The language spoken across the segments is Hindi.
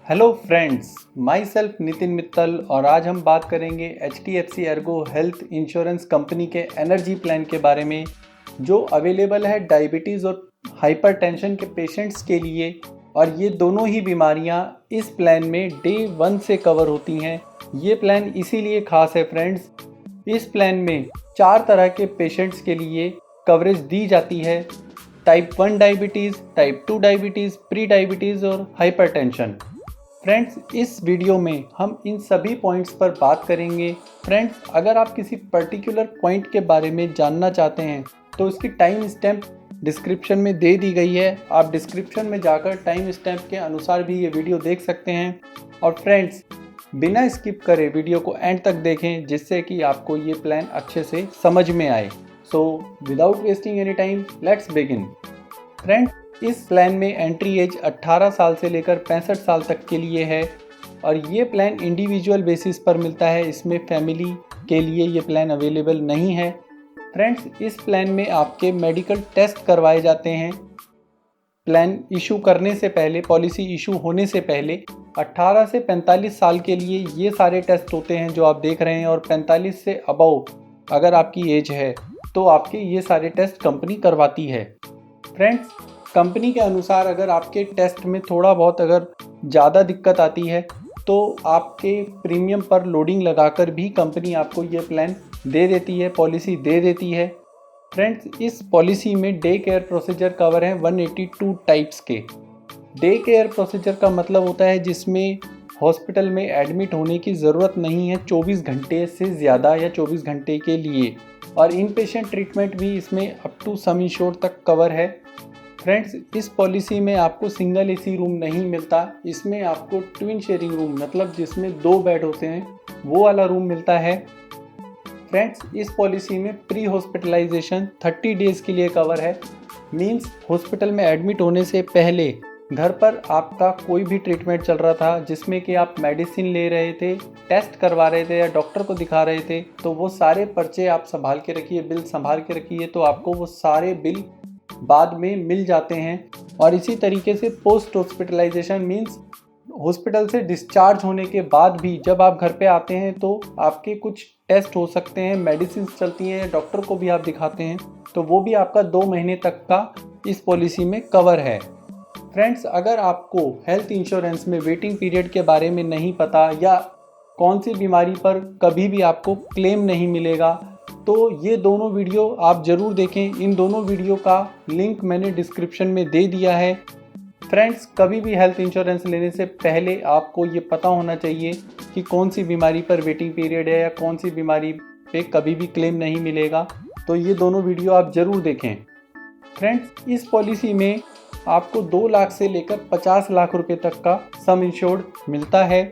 Hello friends, my self Nitin Mittal और आज हम बात करेंगे HDFC Ergo health insurance company के एनर्जी प्लान के बारे में जो अवेलेबल है डायबिटीज़ और हाइपरटेंशन के पेशेंट्स के लिए। और ये दोनों ही बीमारियां इस प्लान में डे 1 से कवर होती हैं। ये प्लान इसीलिए खास है फ्रेंड्स, इस प्लान में 4 तरह के पेशेंट्स के लिए कवरेज दी जाती है। Type 1 diabetes, type 2 diabetes, pre diabetes और हाइपरटेंशन। फ्रेंड्स, इस वीडियो में हम इन सभी पॉइंट्स पर बात करेंगे। फ्रेंड्स, अगर आप किसी पर्टिकुलर पॉइंट के बारे में जानना चाहते हैं तो इसकी टाइम स्टैम्प डिस्क्रिप्शन में दे दी गई है। आप डिस्क्रिप्शन में जाकर टाइम स्टैम्प के अनुसार भी ये वीडियो देख सकते हैं। और फ्रेंड्स, बिना स्किप करे वीडियो को एंड तक देखें जिससे कि आपको ये प्लान अच्छे से समझ में आए। So without wasting any time, let's begin. Friends, इस प्लान में एंट्री एज 18 साल से लेकर 65 साल तक के लिए है और ये प्लान इंडिविजुअल बेसिस पर मिलता है। इसमें फैमिली के लिए ये प्लान अवेलेबल नहीं है। फ्रेंड्स, इस प्लान में आपके मेडिकल टेस्ट करवाए जाते हैं। प्लान इशू करने से पहले, पॉलिसी इशू होने से पहले 18 से 45 साल के लिए ये सारे टेस्ट होते हैं जो आप देख रहे हैं। और 45 से अबव अगर आपकी एज है तो आपके ये सारे टेस्ट कंपनी करवाती है। फ्रेंड्स, कंपनी के अनुसार अगर आपके टेस्ट में थोड़ा बहुत अगर ज़्यादा दिक्कत आती है तो आपके प्रीमियम पर लोडिंग लगाकर भी कंपनी आपको ये प्लान दे देती है, पॉलिसी दे देती है। फ्रेंड्स, इस पॉलिसी में डे केयर प्रोसीजर कवर है 182 टाइप्स के। डे केयर प्रोसीजर का मतलब होता है जिसमें हॉस्पिटल में एडमिट होने की ज़रूरत नहीं है 24 घंटे से ज़्यादा या 24 घंटे के लिए। और इन पेशेंट ट्रीटमेंट भी इसमें अप टू सम इंश्योर्ड तक कवर है। फ्रेंड्स, इस पॉलिसी में आपको सिंगल एसी रूम नहीं मिलता, इसमें आपको ट्विन शेयरिंग रूम मतलब जिसमें 2 बेड होते हैं वो वाला रूम मिलता है। फ्रेंड्स, इस पॉलिसी में प्री हॉस्पिटलाइजेशन 30 डेज़ के लिए कवर है। मींस हॉस्पिटल में एडमिट होने से पहले घर पर आपका कोई भी ट्रीटमेंट चल रहा था जिसमें कि आप मेडिसिन ले रहे थे, टेस्ट करवा रहे थे या डॉक्टर को दिखा रहे थे, तो वो सारे पर्चे आप संभाल के रखिए, बिल संभाल के रखिए, तो आपको वो सारे बिल बाद में मिल जाते हैं। और इसी तरीके से पोस्ट हॉस्पिटलाइजेशन मींस हॉस्पिटल से डिस्चार्ज होने के बाद भी जब आप घर पे आते हैं तो आपके कुछ टेस्ट हो सकते हैं, मेडिसिन चलती हैं, डॉक्टर को भी आप दिखाते हैं, तो वो भी आपका 2 महीने तक का इस पॉलिसी में कवर है। फ्रेंड्स, अगर आपको हेल्थ इंश्योरेंस में वेटिंग पीरियड के बारे में नहीं पता या कौन सी बीमारी पर कभी भी आपको क्लेम नहीं मिलेगा तो ये दोनों वीडियो आप ज़रूर देखें। इन दोनों वीडियो का लिंक मैंने डिस्क्रिप्शन में दे दिया है। फ्रेंड्स, कभी भी हेल्थ इंश्योरेंस लेने से पहले आपको ये पता होना चाहिए कि कौन सी बीमारी पर वेटिंग पीरियड है या कौन सी बीमारी पे कभी भी क्लेम नहीं मिलेगा, तो ये दोनों वीडियो आप ज़रूर देखें। फ्रेंड्स, इस पॉलिसी में आपको 2 लाख से लेकर 50 लाख रुपए तक का सम इंश्योर्ड मिलता है।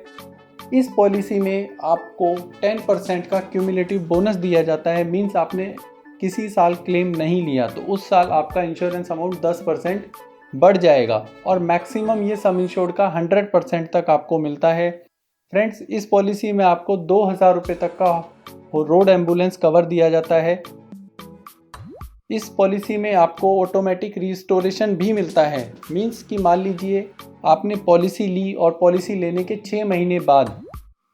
इस पॉलिसी में आपको 10% का क्यूमुलेटिव बोनस दिया जाता है। मींस आपने किसी साल क्लेम नहीं लिया तो उस साल आपका इंश्योरेंस अमाउंट 10% बढ़ जाएगा और मैक्सिमम ये सम इंश्योर्ड का 100% तक आपको मिलता है। फ्रेंड्स, इस पॉलिसी में आपको 2000 रुपये तक का रोड एम्बुलेंस कवर दिया जाता है। इस पॉलिसी में आपको ऑटोमेटिक रिस्टोरेशन भी मिलता है। मींस कि मान लीजिए आपने पॉलिसी ली और पॉलिसी लेने के 6 महीने बाद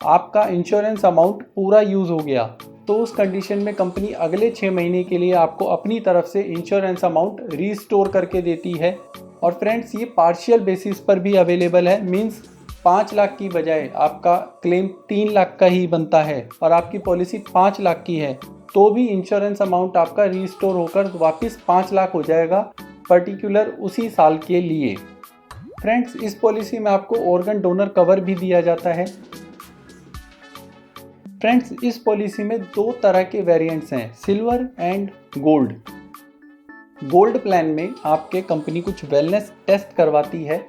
आपका इंश्योरेंस अमाउंट पूरा यूज़ हो गया तो उस कंडीशन में कंपनी अगले 6 महीने के लिए आपको अपनी तरफ से इंश्योरेंस अमाउंट रीस्टोर करके देती है। और फ्रेंड्स, ये पार्शियल बेसिस पर भी अवेलेबल है। मींस 5 लाख की बजाय आपका क्लेम 3 लाख का ही बनता है और आपकी पॉलिसी 5 लाख की है तो भी इंश्योरेंस अमाउंट आपका रीस्टोर होकर वापस 5 लाख हो जाएगा पर्टिकुलर उसी साल के लिए। फ्रेंड्स, इस पॉलिसी में आपको ऑर्गन डोनर कवर भी दिया जाता है। फ्रेंड्स, इस पॉलिसी में 2 तरह के वेरिएंट्स हैं, silver and gold. Gold plan में आपके कंपनी कुछ वेलनेस टेस्ट करवाती है।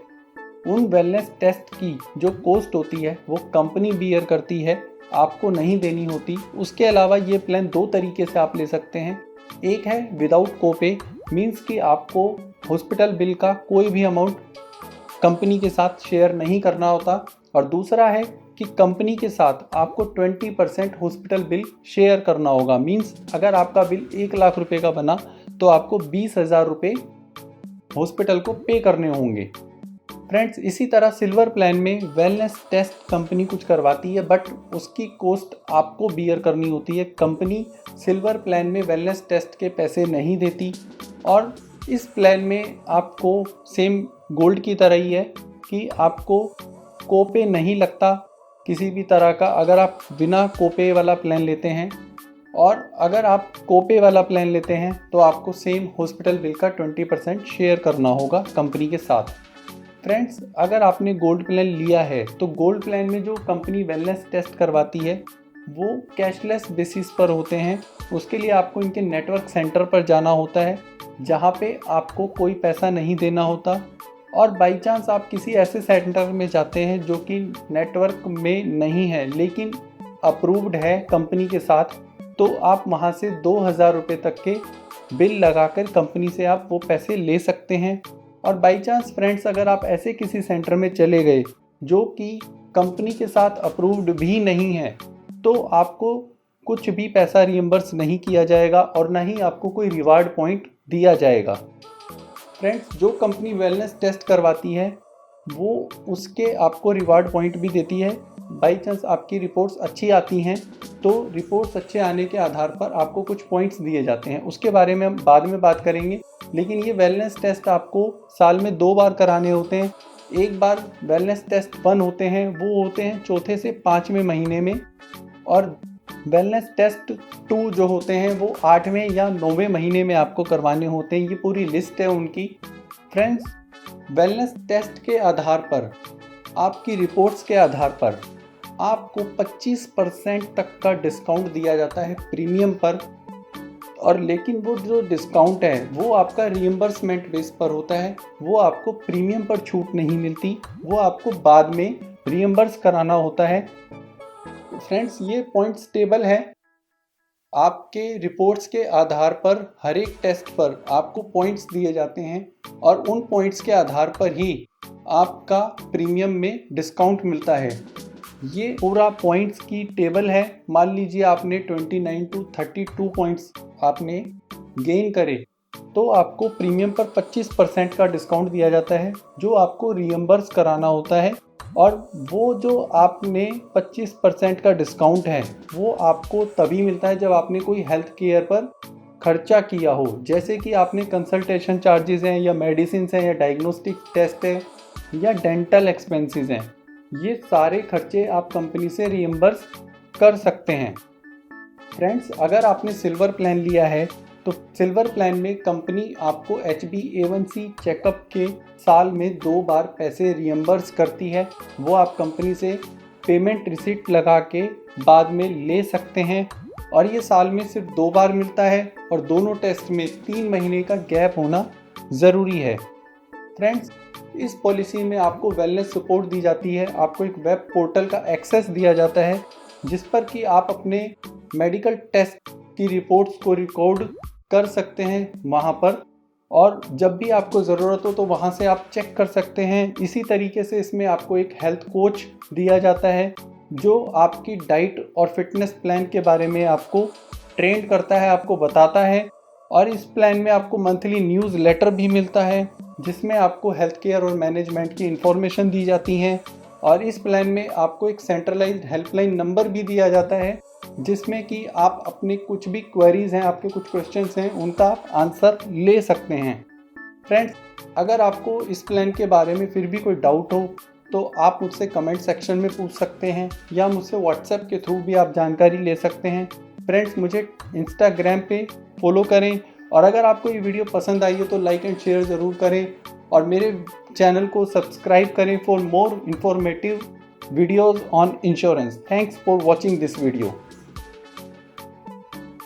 उन वेलनेस टेस्ट की जो कॉस्ट होती है वो कंपनी बियर करती है, आपको नहीं देनी होती। उसके अलावा ये प्लान 2 तरीके से आप ले सकते हैं। एक है विदाउट कोपे, मींस कि आपको हॉस्पिटल बिल का कोई भी अमाउंट कंपनी के साथ शेयर नहीं करना होता। और दूसरा है कि कंपनी के साथ आपको 20% हॉस्पिटल बिल शेयर करना होगा। मींस अगर आपका बिल 1 लाख रुपए का बना तो आपको 20,000 रुपये हॉस्पिटल को पे करने होंगे। फ्रेंड्स, इसी तरह सिल्वर प्लान में वेलनेस टेस्ट कंपनी कुछ करवाती है, बट उसकी कॉस्ट आपको बियर करनी होती है। कंपनी सिल्वर प्लान में वेलनेस टेस्ट के पैसे नहीं देती, और इस प्लान में आपको सेम गोल्ड की तरह ही है कि आपको कोपे नहीं लगता किसी भी तरह का, अगर आप बिना कोपे वाला प्लान लेते हैं। और अगर आप कोपे वाला प्लान लेते हैं तो आपको सेम हॉस्पिटल बिल का 20% शेयर करना होगा कंपनी के साथ। फ्रेंड्स, अगर आपने गोल्ड प्लान लिया है तो गोल्ड प्लान में जो कंपनी वेलनेस टेस्ट करवाती है वो कैशलेस बेसिस पर होते हैं। उसके लिए आपको इनके नेटवर्क सेंटर पर जाना होता है, जहाँ पे आपको कोई पैसा नहीं देना होता। और बाई चांस आप किसी ऐसे सेंटर में जाते हैं जो कि नेटवर्क में नहीं है लेकिन अप्रूव्ड है कंपनी के साथ, तो आप वहाँ से 2000 रुपये तक के बिल लगाकर कंपनी से आप वो पैसे ले सकते हैं। और बाई चांस फ्रेंड्स, अगर आप ऐसे किसी सेंटर में चले गए जो कि कंपनी के साथ अप्रूव्ड भी नहीं है, तो आपको कुछ भी पैसा रिइम्बर्स नहीं किया जाएगा और ना ही आपको कोई रिवार्ड पॉइंट दिया जाएगा। फ्रेंड्स, जो कंपनी वेलनेस टेस्ट करवाती है वो उसके आपको रिवार्ड पॉइंट भी देती है। बाई चांस आपकी रिपोर्ट्स अच्छी आती हैं तो रिपोर्ट्स अच्छे आने के आधार पर आपको कुछ पॉइंट्स दिए जाते हैं, उसके बारे में हम बाद में बात करेंगे। लेकिन ये वेलनेस टेस्ट आपको साल में 2 बार कराने होते हैं। एक बार वेलनेस टेस्ट 1 होते हैं, वो होते हैं चौथे से 5वें महीने में, और वेलनेस टेस्ट 2 जो होते हैं वो 8वें या 9वें महीने में आपको करवाने होते हैं। ये पूरी लिस्ट है उनकी। फ्रेंड्स, वेलनेस टेस्ट के आधार पर, आपकी रिपोर्ट्स के आधार पर आपको 25% तक का डिस्काउंट दिया जाता है प्रीमियम पर। और लेकिन वो जो डिस्काउंट है वो आपका रिइम्बर्समेंट बेस पर होता है, वो आपको प्रीमियम पर छूट नहीं मिलती, वो आपको बाद में रिइम्बर्स कराना होता है। फ्रेंड्स, ये पॉइंट्स टेबल है। आपके रिपोर्ट्स के आधार पर हर एक टेस्ट पर आपको पॉइंट्स दिए जाते हैं और उन पॉइंट्स के आधार पर ही आपका प्रीमियम में डिस्काउंट मिलता है। ये पूरा पॉइंट्स की टेबल है। मान लीजिए आपने 29 to 32 पॉइंट्स आपने गेन करे तो आपको प्रीमियम पर 25% का डिस्काउंट दिया जाता है जो आपको रिइम्बर्स कराना होता है। और वो जो आपने 25% का डिस्काउंट है वो आपको तभी मिलता है जब आपने कोई हेल्थ केयर पर खर्चा किया हो, जैसे कि आपने कंसल्टेशन चार्जेस हैं या मेडिसिन हैं या डायग्नोस्टिक टेस्ट है या डेंटल एक्सपेंसेस हैं। ये सारे खर्चे आप कंपनी से रिइम्बर्स कर सकते हैं। फ्रेंड्स, अगर आपने सिल्वर प्लान लिया है तो सिल्वर प्लान में कंपनी आपको HbA1c चेकअप के साल में 2 बार पैसे रिइम्बर्स करती है। वो आप कंपनी से पेमेंट रिसीट लगा के बाद में ले सकते हैं, और ये साल में सिर्फ 2 बार मिलता है और दोनों टेस्ट में 3 महीने का गैप होना ज़रूरी है। फ्रेंड्स, इस पॉलिसी में आपको वेलनेस सपोर्ट दी जाती है। आपको एक वेब पोर्टल का एक्सेस दिया जाता है जिस पर कि आप अपने मेडिकल टेस्ट की रिपोर्ट्स को रिकॉर्ड कर सकते हैं वहाँ पर, और जब भी आपको ज़रूरत हो तो वहाँ से आप चेक कर सकते हैं। इसी तरीके से इसमें आपको एक हेल्थ कोच दिया जाता है जो आपकी डाइट और फिटनेस प्लान के बारे में आपको ट्रेन करता है, आपको बताता है। और इस प्लान में आपको मंथली न्यूज़ लेटर भी मिलता है जिसमें आपको हेल्थ केयर और मैनेजमेंट की इन्फॉर्मेशन दी जाती हैं। और इस प्लान में आपको एक सेंट्रलाइज्ड हेल्पलाइन नंबर भी दिया जाता है जिसमें कि आप अपने कुछ भी क्वेरीज़ हैं, आपके कुछ क्वेश्चंस हैं, उनका आप आंसर ले सकते हैं। फ्रेंड्स, अगर आपको इस प्लान के बारे में फिर भी कोई डाउट हो तो आप मुझसे कमेंट सेक्शन में पूछ सकते हैं या मुझसे व्हाट्सएप के थ्रू भी आप जानकारी ले सकते हैं। फ्रेंड्स, मुझे इंस्टाग्राम पे फॉलो करें, और अगर आपको ये वीडियो पसंद आई है तो लाइक एंड शेयर ज़रूर करें, और मेरे चैनल को सब्सक्राइब करें for more informative videos on insurance. Thanks for watching this video.